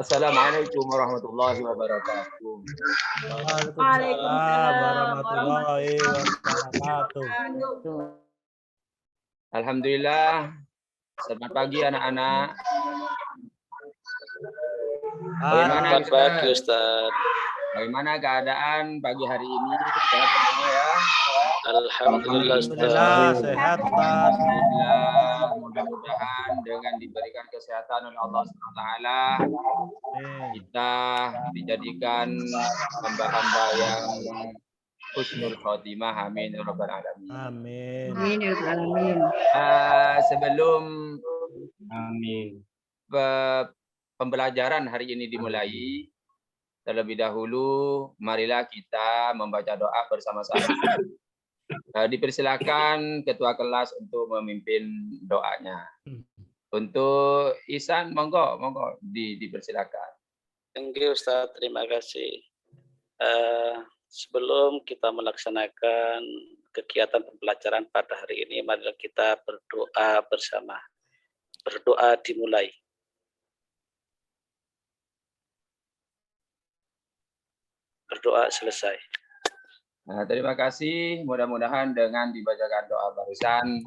Assalamualaikum warahmatullahi wabarakatuh. Waalaikumsalam warahmatullahi wabarakatuh. Alhamdulillah. Selamat pagi anak-anak. Bagaimana pagi Ustaz? Bagaimana keadaan pagi hari ini? Sehat semua ya? Alhamdulillah Ustaz. Alhamdulillah sehat Ustaz. Alhamdulillah. Mudah-mudahan dengan diberikan kesehatan oleh Allah SWT, kita dijadikan hamba-hamba yang husnul khotimah. Amin ya rabbal alamin. Amin. Amin ya rabbal alamin. Sebelum pembelajaran hari ini dimulai, terlebih dahulu marilah kita membaca doa bersama-sama. Dipersilakan ketua kelas untuk memimpin doanya. Untuk Ihsan, monggo dipersilakan. Thank you Ustaz, terima kasih. Sebelum kita melaksanakan kegiatan pembelajaran pada hari ini, marilah kita berdoa bersama. Berdoa dimulai. Berdoa selesai. Nah, terima kasih. Mudah-mudahan dengan dibacakan doa barusan,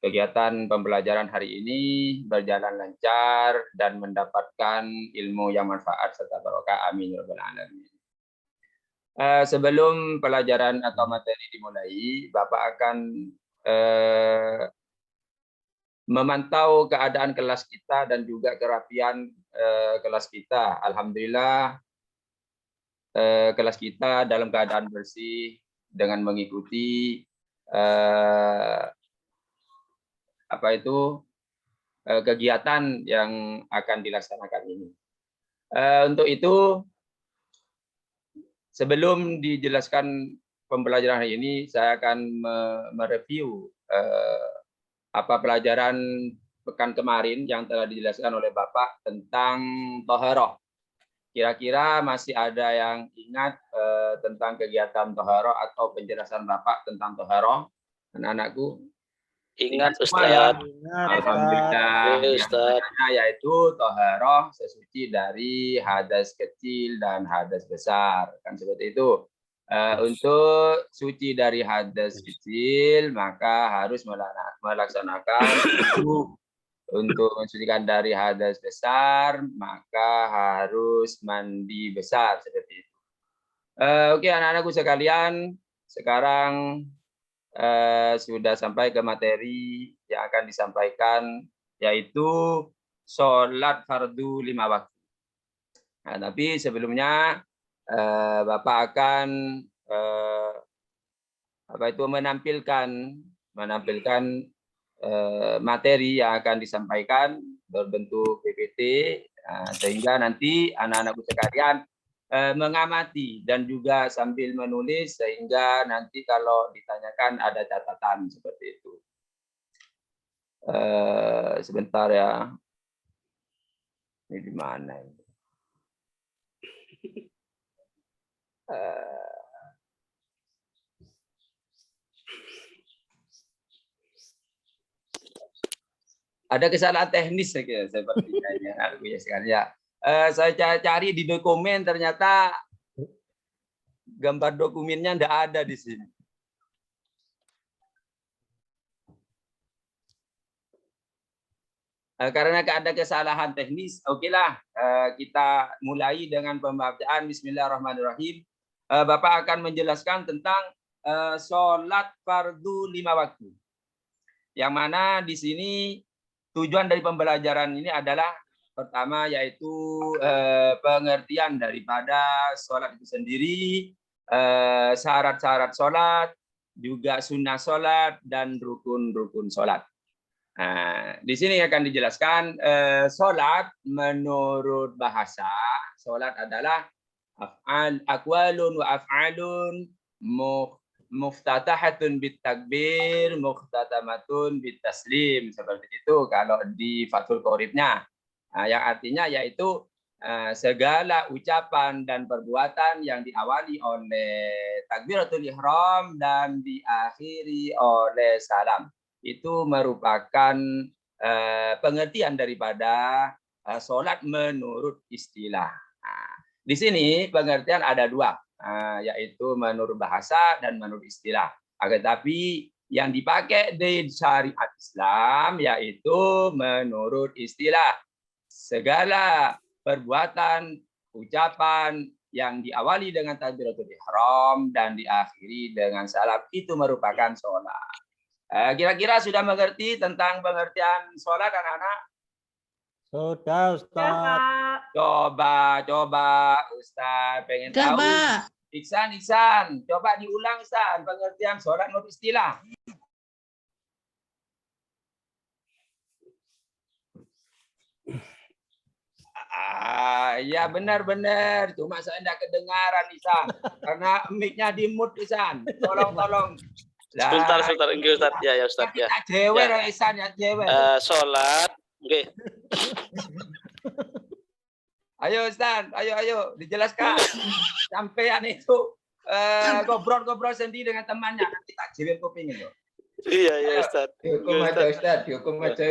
kegiatan pembelajaran hari ini berjalan lancar dan mendapatkan ilmu yang manfaat serta barokah. Amin ya rabbal alamin. Sebelum pelajaran atau materi dimulai, Bapak akan memantau keadaan kelas kita dan juga kerapian kelas kita. Alhamdulillah, kelas kita dalam keadaan bersih dengan mengikuti kegiatan yang akan dilaksanakan ini. Untuk itu, sebelum dijelaskan pembelajaran hari ini, saya akan mereview apa pelajaran pekan kemarin yang telah dijelaskan oleh Bapak tentang Toharoh. Kira-kira masih ada yang ingat tentang kegiatan Toharoh atau penjelasan Bapak tentang Toharoh, anak-anakku? Ingat semua Ustaz. Ya? Ingat, Alhamdulillah. Ustaz. Yaitu Toharoh sesuci dari hadas kecil dan hadas besar, kan seperti itu. Untuk suci dari hadas kecil maka harus melaksanakan untuk mensucikan dari hadas besar maka harus mandi besar, seperti itu. Oke anak-anakku sekalian, sekarang sudah sampai ke materi yang akan disampaikan, yaitu sholat fardu 5 waktu. Nah, tapi sebelumnya Bapak akan menampilkan materi yang akan disampaikan berbentuk PPT, sehingga nanti anak-anakku sekalian mengamati dan juga sambil menulis, sehingga nanti kalau ditanyakan ada catatan seperti itu. Sebentar ya, ini di mana ini? Ada kesalahan teknis sepertinya ya. Saya cari di dokumen, ternyata gambar dokumennya tidak ada di sini. Karena ada kesalahan teknis, okelah, kita mulai dengan pembacaan Bismillahirrahmanirrahim. Bapak akan menjelaskan tentang sholat fardu 5 waktu. Yang mana di sini tujuan dari pembelajaran ini adalah pertama yaitu pengertian daripada sholat itu sendiri, syarat-syarat sholat, juga sunnah sholat dan rukun-rukun sholat. Nah, di sini akan dijelaskan sholat menurut bahasa. Sholat adalah aqwalun wa af'alun muftatahatun bit takbir, muftatamatun bit taslim, seperti itu kalau di Fathul Qoribnya. Nah, yang artinya yaitu segala ucapan dan perbuatan yang diawali oleh takbiratul ihram dan diakhiri oleh salam. Itu merupakan pengertian daripada sholat menurut istilah. Di sini pengertian ada dua, yaitu menurut bahasa dan menurut istilah. Tetapi yang dipakai di syariat Islam yaitu menurut istilah. Segala perbuatan, ucapan yang diawali dengan takbiratul ihram dan diakhiri dengan salam itu merupakan sholat. Kira-kira sudah mengerti tentang pengertian sholat anak-anak? Sudah, Ustaz. Coba Ustaz pengen tahu. Iksan, coba diulang Iksan pengertian sholat menurut istilah. Ya benar-benar. Cuma saya tidak kedengaran Isan. Karena mic-nya di mute Isan. Tolong. Sebentar, enggak Ustaz. Ya Ustaz ya. Cewek ya. Isan ya cewek. Sholat, oke. Ayo Ustaz, ayo dijelaskan. Sampean itu ngobrol sendiri dengan temannya. Nanti tak cewek kupingin loh. Iya Ustaz. Dihukum aja Ustaz, dihukum aja.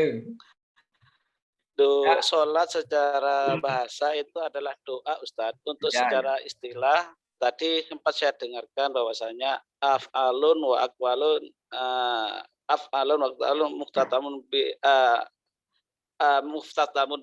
Doa sholat secara bahasa itu adalah doa Ustadz. Untuk secara istilah tadi sempat saya dengarkan bahwasanya af'alun wa aqwalun muhtatamun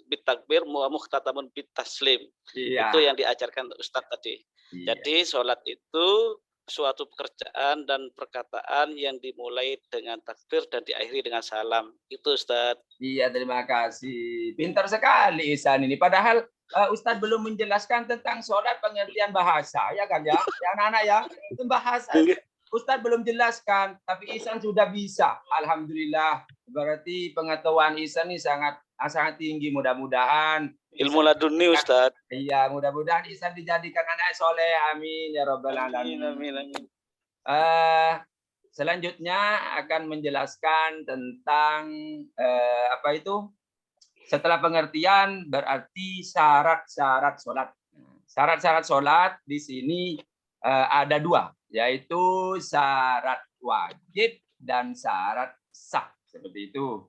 bitakbir wa muhtatamun bitaslim. Itu yang diajarkan Ustadz tadi. Jadi sholat itu suatu pekerjaan dan perkataan yang dimulai dengan takbir dan diakhiri dengan salam. Itu Ustadz. Iya, terima kasih. Pintar sekali Ihsan ini. Padahal Ustadz belum menjelaskan tentang sholat pengertian bahasa. Ya kan ya? Ya anak-anak ya. Itu bahasa. Ustadz belum jelaskan. Tapi Ihsan sudah bisa. Alhamdulillah. Berarti pengetahuan Ihsan ini sangat tinggi. Mudah-mudahan. Ilmu laduni Ustadz. Iya, mudah-mudahan Ihsan dijadikan anak soleh. Amin ya rabbal alamin. Amin. Selanjutnya akan menjelaskan tentang apa itu? Setelah pengertian berarti syarat-syarat sholat. Syarat-syarat sholat di sini ada dua, yaitu syarat wajib dan syarat sah. Seperti itu.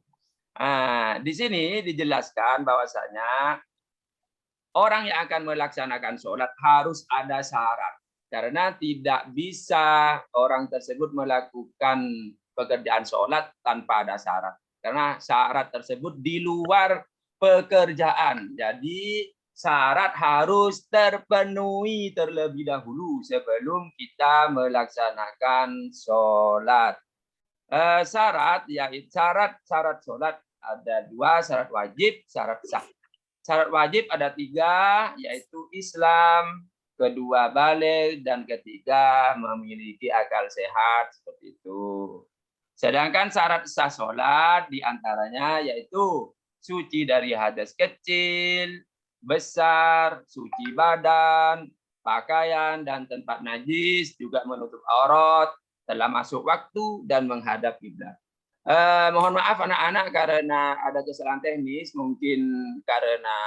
Di sini dijelaskan bahwasanya orang yang akan melaksanakan sholat harus ada syarat. Karena tidak bisa orang tersebut melakukan pekerjaan sholat tanpa ada syarat. Karena syarat tersebut di luar pekerjaan. Jadi syarat harus terpenuhi terlebih dahulu sebelum kita melaksanakan sholat. Syarat sholat ada dua, syarat wajib, syarat sah. Syarat wajib ada tiga, yaitu Islam, kedua balik, dan ketiga memiliki akal sehat, seperti itu. Sedangkan syarat sah sholat diantaranya yaitu suci dari hadas kecil, besar, suci badan, pakaian dan tempat najis, juga menutup aurat, telah masuk waktu dan menghadap kiblat. Mohon maaf anak-anak karena ada kesalahan teknis, mungkin karena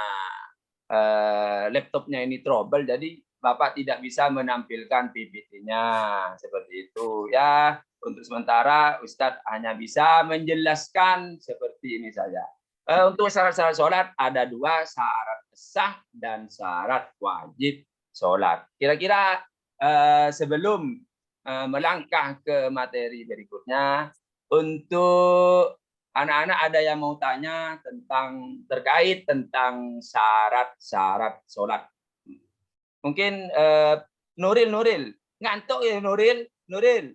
laptopnya ini trouble, jadi Bapak tidak bisa menampilkan PPT-nya seperti itu ya. Untuk sementara Ustadz hanya bisa menjelaskan seperti ini saja. Untuk syarat-syarat sholat ada dua, syarat sah dan syarat wajib sholat. Kira-kira sebelum melangkah ke materi berikutnya, untuk anak-anak ada yang mau tanya terkait tentang syarat-syarat sholat. Mungkin Nuril ngantuk ya Nuril,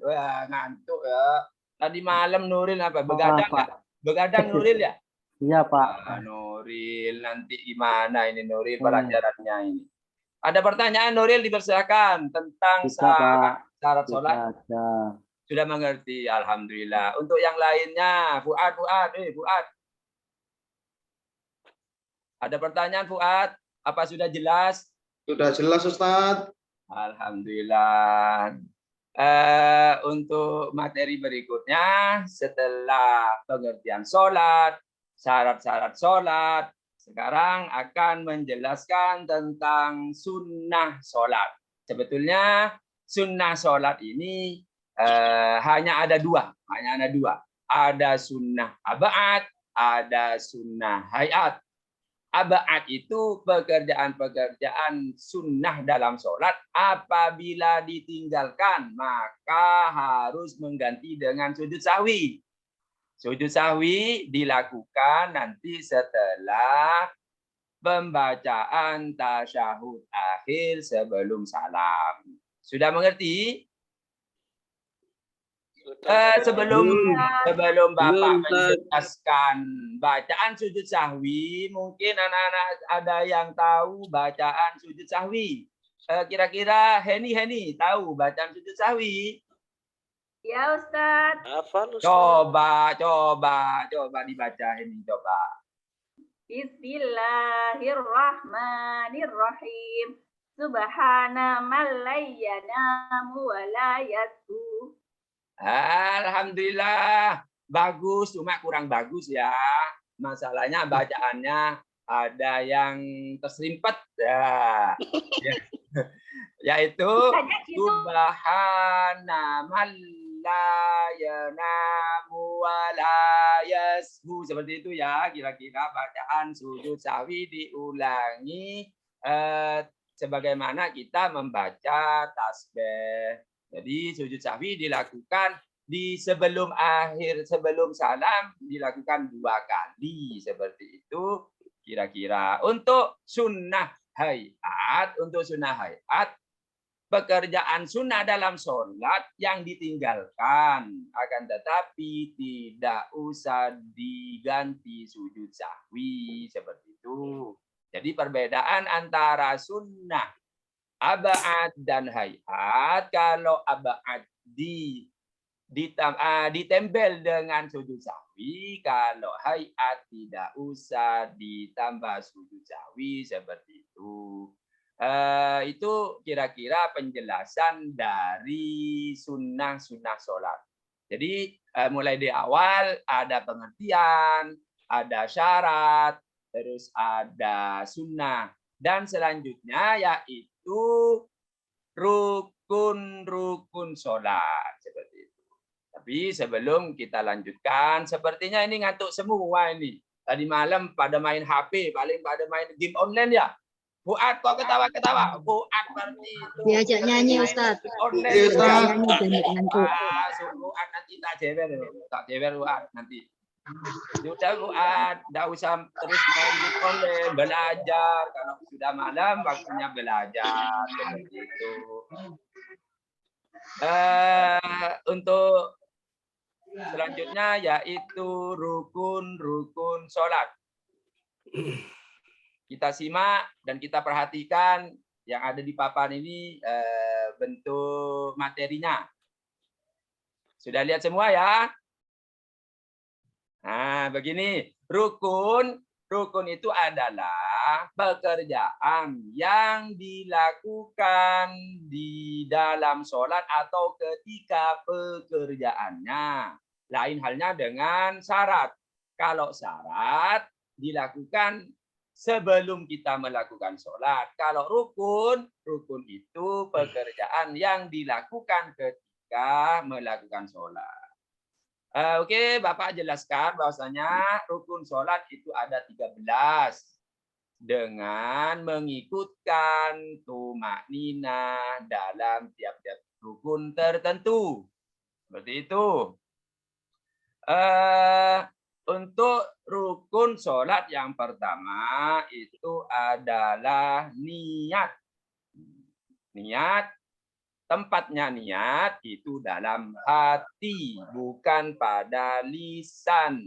wah ngantuk ya. Tadi malam Nuril apa begadang nggak? Begadang Nuril ya? Iya Pak. Nuril nanti gimana ini Nuril pelajarannya ini? Ada pertanyaan Nuril dipersilakan tentang syarat sholat. Sudah mengerti, alhamdulillah. Untuk yang lainnya, Fuad. Ada pertanyaan Fuad? Apa sudah jelas? Sudah jelas Ustadz. Alhamdulillah. Untuk materi berikutnya, setelah pengertian sholat, syarat-syarat sholat, sekarang akan menjelaskan tentang sunnah sholat. Sebetulnya sunnah sholat ini hanya ada dua. Ada sunnah abad, ada sunnah hayat. Abad itu pekerjaan-pekerjaan sunnah dalam sholat apabila ditinggalkan maka harus mengganti dengan sujud sahwi. Sujud sahwi dilakukan nanti setelah pembacaan tasyahud akhir sebelum salam. Sudah mengerti? Sebelum Bapak menjelaskan bacaan sujud sahwi, mungkin anak-anak ada yang tahu bacaan sujud sahwi. Kira-kira Heni tahu bacaan sujud sahwi? Ya Ustaz. Hafal, Ustaz. Coba dibaca Heni, coba. Bismillahirrahmanirrahim. Subhana man la yanamu wa la yasbu. Alhamdulillah, bagus, cuma kurang bagus ya. Masalahnya bacaannya ada yang terserimpet ya. Yaitu subhana man la yanamu wa la yasbu, seperti itu ya. Kira-kira bacaan sujud sahwi diulangi sebagaimana kita membaca tasbih. Jadi sujud sahwi dilakukan di sebelum salam dilakukan 2 kali seperti itu kira-kira. Untuk sunnah hayat, pekerjaan sunnah dalam sholat yang ditinggalkan akan tetapi tidak usah diganti sujud sahwi seperti itu. Jadi perbedaan antara sunnah abad dan hayat, kalau abad ditempel dengan sujud sahwi, kalau hayat tidak usah ditambah sujud sahwi seperti itu. Itu kira-kira penjelasan dari sunnah sholat. Jadi mulai di awal ada pengertian, ada syarat, terus ada sunnah, dan selanjutnya yaitu rukun sholat seperti itu. Tapi sebelum kita lanjutkan, sepertinya ini ngantuk semua ini. Tadi malam pada main HP, paling pada main game online ya. Fuad kok ketawa-ketawa. Fuad berarti itu. Diajak nyanyi Ustaz. Online. Iya, Ustaz. Fuad nanti tak jewer Fuad nanti. Sudah Fuad, tidak usah terus main online, belajar. Kalau sudah malam waktunya belajar seperti itu. Untuk selanjutnya yaitu rukun sholat. Kita simak dan kita perhatikan yang ada di papan ini bentuk materinya. Sudah lihat semua ya? Nah, begini, rukun itu adalah pekerjaan yang dilakukan di dalam sholat atau ketika pekerjaannya. Lain halnya dengan syarat. Kalau syarat dilakukan sebelum kita melakukan sholat. Kalau rukun itu pekerjaan yang dilakukan ketika melakukan sholat. Oke, Bapak jelaskan bahwasanya rukun sholat itu ada 13 dengan mengikutkan tumakninah dalam tiap-tiap rukun tertentu. Seperti itu. Untuk rukun sholat yang pertama itu adalah niat. Tempatnya niat itu dalam hati, bukan pada lisan.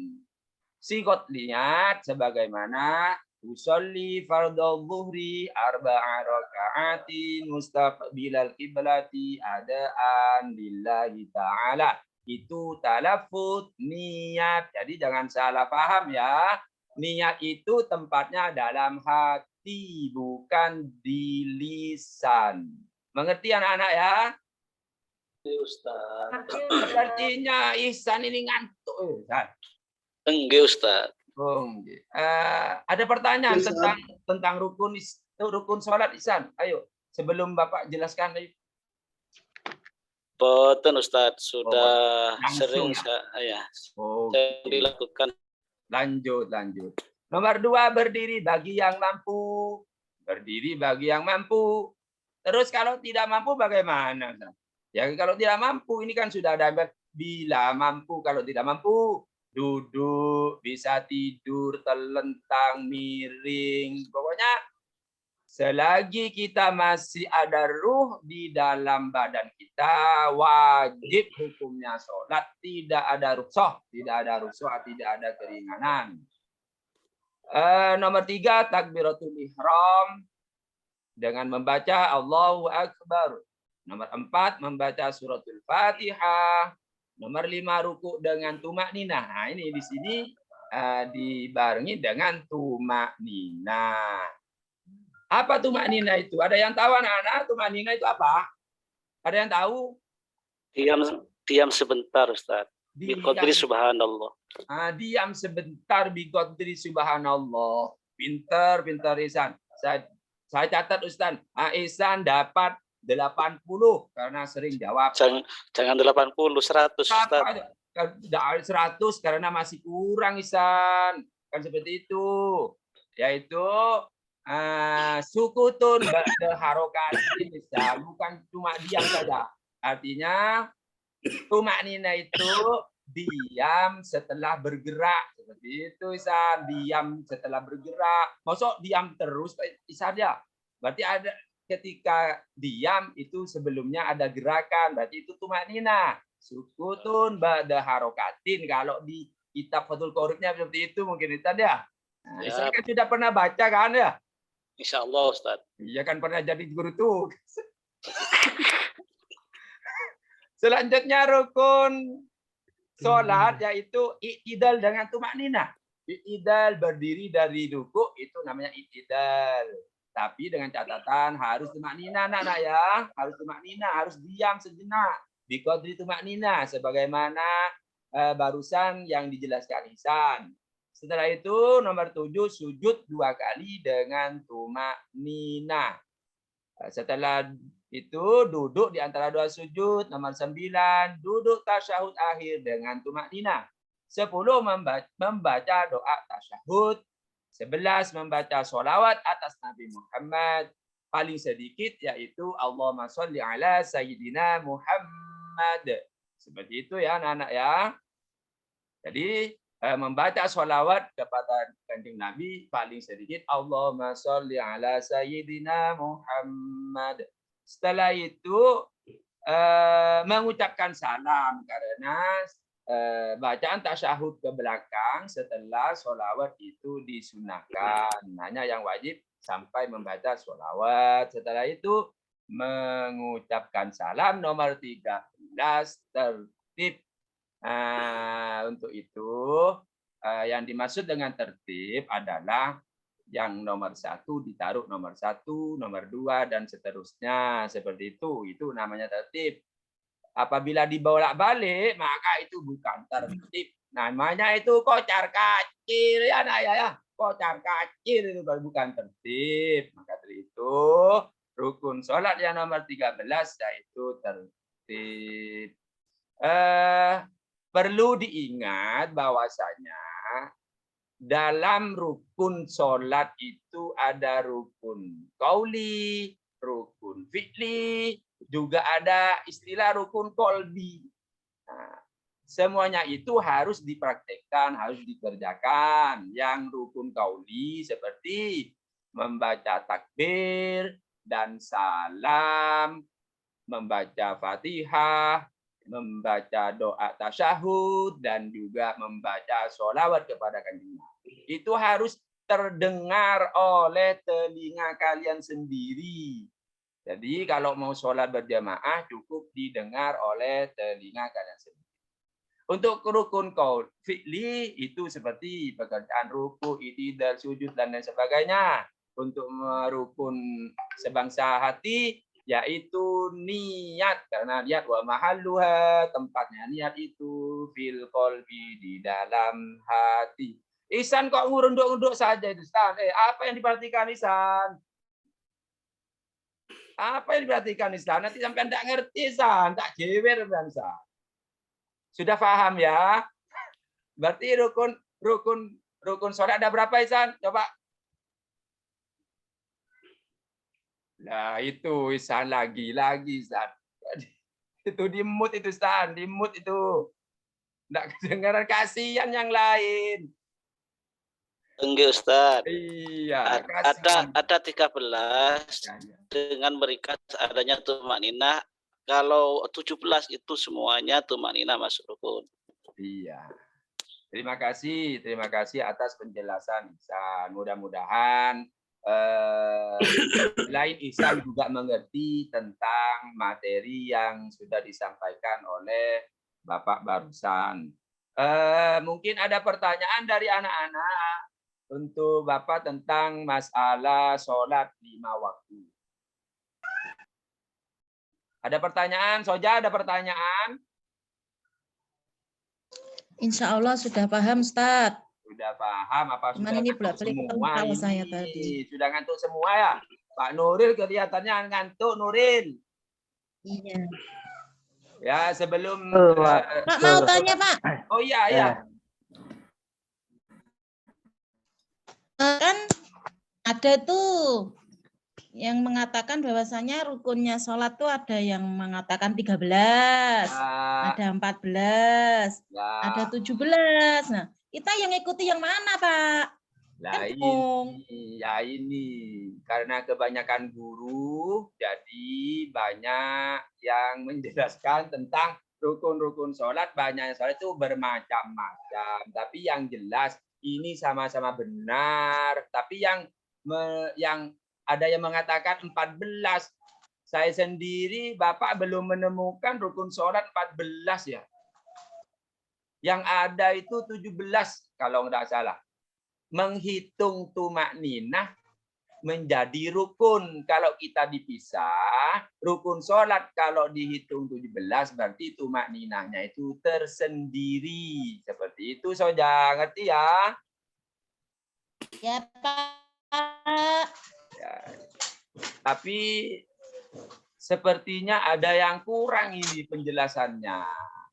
Sigot niat sebagaimana usolli fardhu dhuhri arba'a raka'atin mustaqbilal qiblati adaan lillahi ta'ala. Itu talaffuz niat. Jadi jangan salah paham ya. Niat itu tempatnya dalam hati, bukan di lisan. Mengerti anak-anak ya? Ustaz. Artinya Ihsan ini ngantuk. Enggak Ustaz. Ada pertanyaan Ustaz. tentang rukun sholat, Ihsan? Ayo, sebelum Bapak jelaskan. Ayo. Betul Ustadz, sudah langsung sering ya? saya dilakukan. Lanjut. Nomor 2, berdiri bagi yang mampu. Berdiri bagi yang mampu. Terus kalau tidak mampu bagaimana? Ya kalau tidak mampu, ini kan sudah ada bila mampu, kalau tidak mampu duduk, bisa tidur, telentang, miring. Pokoknya selagi kita masih ada ruh di dalam badan kita, wajib hukumnya sholat. Tidak ada rukhsah, tidak ada keringanan. Nomor 3, takbiratul ihram dengan membaca Allahu Akbar. Nomor 4, membaca suratul Fatihah. Nomor 5, ruku dengan tumak ninah. Nah, ini di sini dibarengi dengan tumak ninah. Apa tumak ninah itu? Ada yang tahu anak-anak tumak ninah itu apa? Ada yang tahu? Diam sebentar Ustaz. Biqadri subhanallah. Diam sebentar biqadri subhanallah. Pinter Ihsan. Saya catat Ustaz. Ihsan dapat 80 karena sering jawab. Jangan 80, 100 Ustaz. 100 karena masih kurang Ihsan. Kan seperti itu. Yaitu sukutun ba'da harokatin, bukan cuma diam saja. Artinya tumak nina itu diam setelah bergerak, seperti itu Ihsan. Diam setelah bergerak. Maksud diam terus Ihsan ya? Berarti ada ketika diam itu sebelumnya ada gerakan, berarti itu tumak nina. Sukutun ba'da harokatin. Kalau di kitab Fathul Qoribnya seperti itu mungkin Ihsan ya. Nah, Ihsan kan sudah pernah baca kan ya? Insya Allah Ustaz. Iya kan pernah jadi guru tuh. Selanjutnya rukun sholat yaitu i'tidal dengan tumak ninah. I'tidal berdiri dari ruku itu namanya i'tidal. Tapi dengan catatan harus tumak ninah anak-anak ya. Harus tumak ninah, harus diam sejenak. Biqadri tumak ninah sebagaimana barusan yang dijelaskan Ihsan. Setelah itu nomor 7, sujud 2 kali dengan tumak ninah. Setelah itu duduk di antara 2 sujud. Nomor 9, duduk tasyahud akhir dengan tumak ninah. 10, membaca doa tasyahud. 11, membaca sholawat atas Nabi Muhammad. Paling sedikit yaitu Allahumma sholli ala Sayyidina Muhammad. Seperti itu ya anak-anak ya. Jadi membaca sholawat kepada Kanjeng Nabi paling sedikit Allahumma sholli ala Sayyidina Muhammad. Setelah itu mengucapkan salam karena bacaan tasyahud ke belakang setelah sholawat itu disunahkan. Hanya yang wajib sampai membaca sholawat. Setelah itu mengucapkan salam. Nomor 13, tertib. Untuk itu yang dimaksud dengan tertib adalah yang nomor 1 ditaruh nomor 1, nomor 2 dan seterusnya seperti itu. Itu namanya tertib. Apabila dibolak-balik maka itu bukan tertib. Namanya itu kocar kacir ya nak ya. Kocar kacir itu bukan tertib. Maka dari itu rukun sholat yang nomor 13 yaitu tertib. Perlu diingat bahwasanya dalam rukun sholat itu ada rukun qauli, rukun fi'li, juga ada istilah rukun qalbi. Nah, semuanya itu harus dipraktekkan, harus dikerjakan. Yang rukun qauli seperti membaca takbir dan salam, membaca Fatihah, membaca doa tasyahud, dan juga membaca sholawat kepada Kanjeng Nabi. Itu harus terdengar oleh telinga kalian sendiri. Jadi kalau mau sholat berjamaah cukup didengar oleh telinga kalian sendiri. Untuk rukun qaul fi'li itu seperti pekerjaan ruku, i'tidal, sujud dan lain sebagainya. Untuk rukun sebangsa hati yaitu niat, karena niat wa mahalluha, tempatnya niat itu fil qalbi, di dalam hati. Ihsan kok ngurunduk-unduk saja itu, Ustaz. Apa yang diperhatikan Ihsan? Apa yang diperhatikan Ihsan? Nanti sampai enggak ngerti Ihsan, tak gewer bangsa. Sudah paham ya? Berarti rukun sholat ada berapa Ihsan? Coba. Nah, itu Ihsan lagi Ihsan. Itu di mute itu Ihsan, di mute itu. Enggak kedengaran, kasihan yang lain. Enggak Ustaz. Iya, ada 13 ya. dengan mereka adanya tumakninah. Kalau 17 itu semuanya tumakninah masuk rukun. Iya. Terima kasih atas penjelasan Ihsan. Mudah-mudahan selain Ihsan juga mengerti tentang materi yang sudah disampaikan oleh Bapak barusan. Mungkin ada pertanyaan dari anak-anak untuk Bapak tentang masalah sholat 5 waktu. Ada pertanyaan? Soja, ada pertanyaan? Insya Allah sudah paham, Ustaz. Sudah paham apa Cuman sudah ini ngantuk bolak-balik semua ketawa ini? saya tadi. Sudah ngantuk semua ya? Pak Nuril kelihatannya ngantuk, Nuril. Iya. Ya, sebelum Pak mau tanya, Pak. Oh iya. Kan ada tuh yang mengatakan bahwasanya rukunnya sholat tuh ada yang mengatakan 13, ada 14, ada 17. Nah, kita yang ikuti yang mana, Pak? Lah ini karena kebanyakan guru, jadi banyak yang menjelaskan tentang rukun-rukun sholat. Banyak sholat itu bermacam-macam, tapi yang jelas ini sama-sama benar. Tapi yang ada yang mengatakan 14. Saya sendiri, Bapak belum menemukan rukun sholat 14 ya. Yang ada itu 17 kalau nggak salah. Menghitung tumakninah menjadi rukun. Kalau kita dipisah, rukun sholat kalau dihitung 17 berarti tumakninahnya itu tersendiri. Seperti itu, Soja. Ngerti ya? Ya, Pak. Ya. Tapi sepertinya ada yang kurang ini penjelasannya.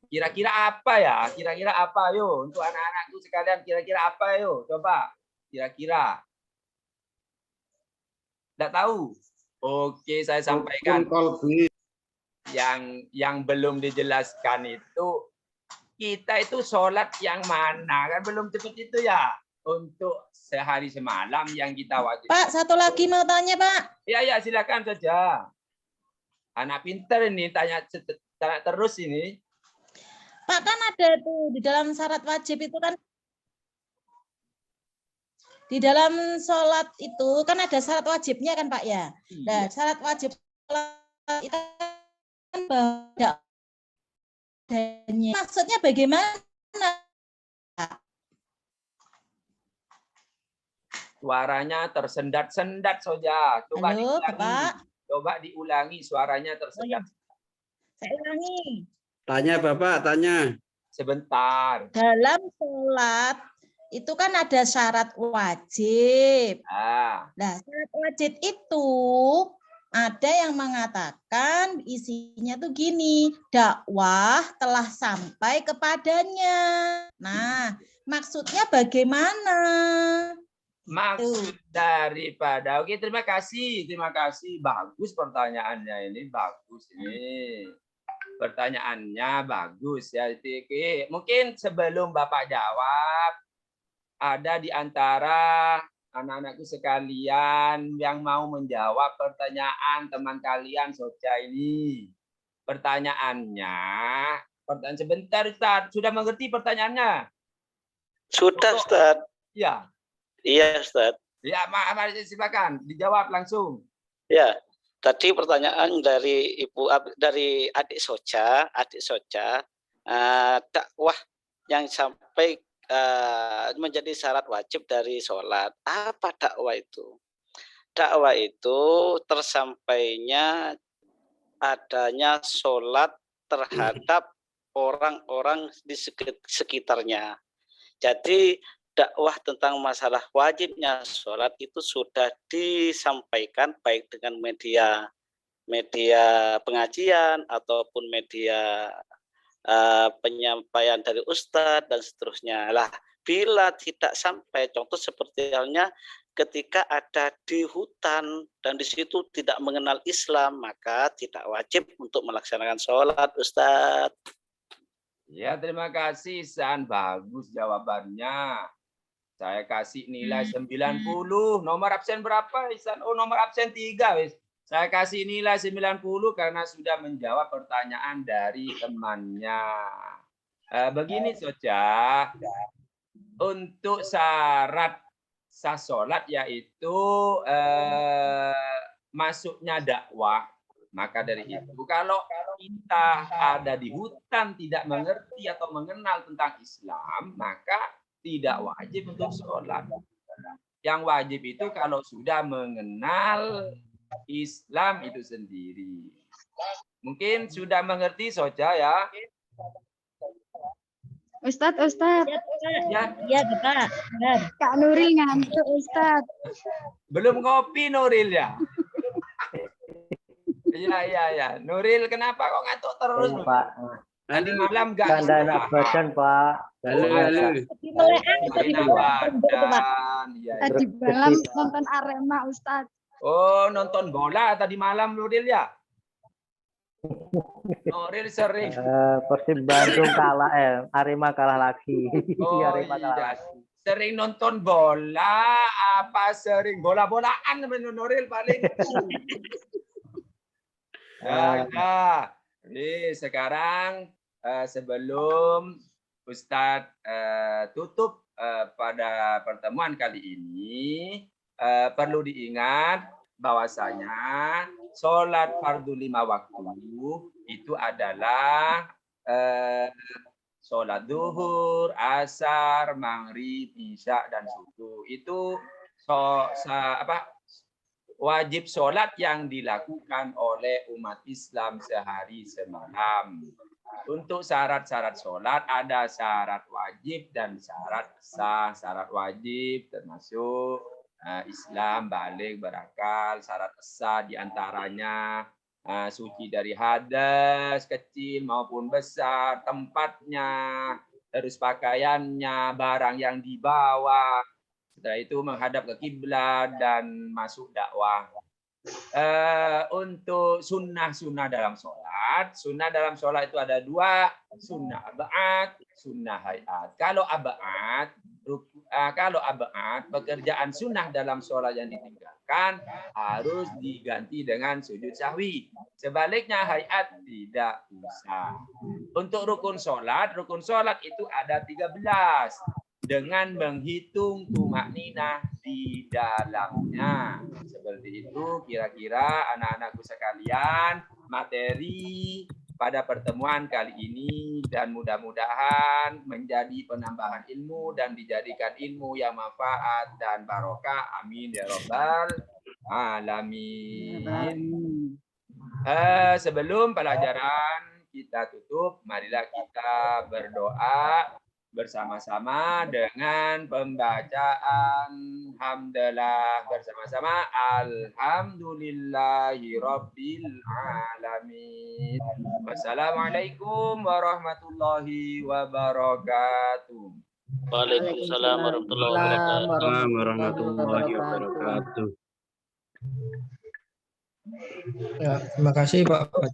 Kira-kira apa ya? Kira-kira apa yo? Untuk anak-anakku sekalian, kira-kira apa yo? Coba. Kira-kira. Tidak tahu. Oke, saya sampaikan. Yang belum dijelaskan itu, kita itu sholat yang mana? Kan belum seperti itu ya. Untuk sehari semalam yang kita wajib. Pak, satu lagi mau tanya, Pak. Ya, silakan saja. Anak pintar ini tanya terus ini. Pak, kan ada tuh di dalam syarat wajib itu kan, di dalam sholat itu kan ada syarat wajibnya kan Pak ya. Nah, syarat wajib sholat itu kan badannya. Maksudnya bagaimana? Suaranya tersendat-sendat Soja. Coba Halo, diulangi. Bapak. Coba diulangi suaranya tersendat. Saya ulangi. Tanya Bapak, tanya. Sebentar. Dalam sholat itu kan ada syarat wajib. Nah, syarat wajib itu ada yang mengatakan isinya tuh gini, dakwah telah sampai kepadanya. Nah, maksudnya bagaimana? Maksud daripada, oke, terima kasih. Bagus pertanyaannya ini, bagus ini. Pertanyaannya bagus ya. Mungkin sebelum Bapak jawab, ada di antara anak-anakku sekalian yang mau menjawab pertanyaan teman kalian Soja ini. Pertanyaannya, sebentar Ustaz, sudah mengerti pertanyaannya? Sudah Ustaz. Ya. Iya Ustaz. Ya, silakan dijawab langsung. Ya. Tadi pertanyaan dari adik Soja, dakwah yang sampai menjadi syarat wajib dari sholat. Apa dakwah itu? Dakwah itu tersampainya adanya sholat terhadap orang-orang di sekitarnya. Jadi dakwah tentang masalah wajibnya sholat itu sudah disampaikan baik dengan media pengajian ataupun media penyampaian dari ustadz dan seterusnya. Lah, bila tidak sampai, contoh seperti halnya ketika ada di hutan dan di situ tidak mengenal Islam, maka tidak wajib untuk melaksanakan sholat, Ustadz. Ya, terima kasih San, bagus jawabannya. Saya kasih nilai 90. Nomor absen berapa, Isan? Oh, nomor absen 3, wis. Saya kasih nilai 90 karena sudah menjawab pertanyaan dari temannya. Begini saja, untuk syarat sah sholat yaitu masuknya dakwah. Maka dari itu, kalau kita ada di hutan tidak mengerti atau mengenal tentang Islam, maka tidak wajib untuk sholat. Yang wajib itu kalau sudah mengenal Islam itu sendiri. Mungkin sudah mengerti saja ya. Ustadz. Ya, Bapak. Kak Nuril ngantuk, Ustadz. belum ngopi Nuril ya. Iya. Nuril kenapa kok ngantuk terus? Iya, Pak. Tadi malam enggak Tanda enak badan, Pak. Halo. Enak badan. Iya. Tadi malam nonton Arema, Ustadz. Oh, nonton bola tadi malam Nuril ya? Nuril sering. Persib Bandung kalah, Arema kalah lagi. Oh, Arema kalah iya. lagi. Sering nonton bola, apa sering bola-bolaan Nuril paling. Ya. Sekarang sebelum Ustadz tutup pada pertemuan kali ini, perlu diingat bahwasanya sholat fardu 5 waktu itu adalah sholat duhur, asar, maghrib, isya, dan subuh. Itu wajib sholat yang dilakukan oleh umat Islam sehari semalam. Untuk syarat-syarat sholat ada syarat wajib dan syarat sah. Syarat wajib termasuk Islam, baligh, berakal. Syarat sah diantaranya suci dari hadas kecil maupun besar, tempatnya, terus pakaiannya, barang yang dibawa. Setelah itu menghadap ke kiblat dan masuk dakwah. Untuk sunnah dalam sholat itu ada 2, sunnah ab'ad, sunnah hayat. Kalau ab'ad, pekerjaan sunnah dalam sholat yang ditinggalkan harus diganti dengan sujud sahwi. Sebaliknya hayat tidak usah. Untuk rukun sholat itu ada 13. Dengan menghitung tumakninah di dalamnya. Seperti itu kira-kira anak-anakku sekalian materi pada pertemuan kali ini, dan mudah-mudahan menjadi penambahan ilmu dan dijadikan ilmu yang manfaat dan barokah. Amin ya rabbal alamin. Sebelum pelajaran kita tutup, marilah kita berdoa bersama-sama dengan pembacaan hamdalah bersama-sama. Alhamdulillahirabbil alamin. Wassalamualaikum warahmatullahi wabarakatuh. Waalaikumsalam warahmatullahi wabarakatuh. Ya, terima kasih Pak.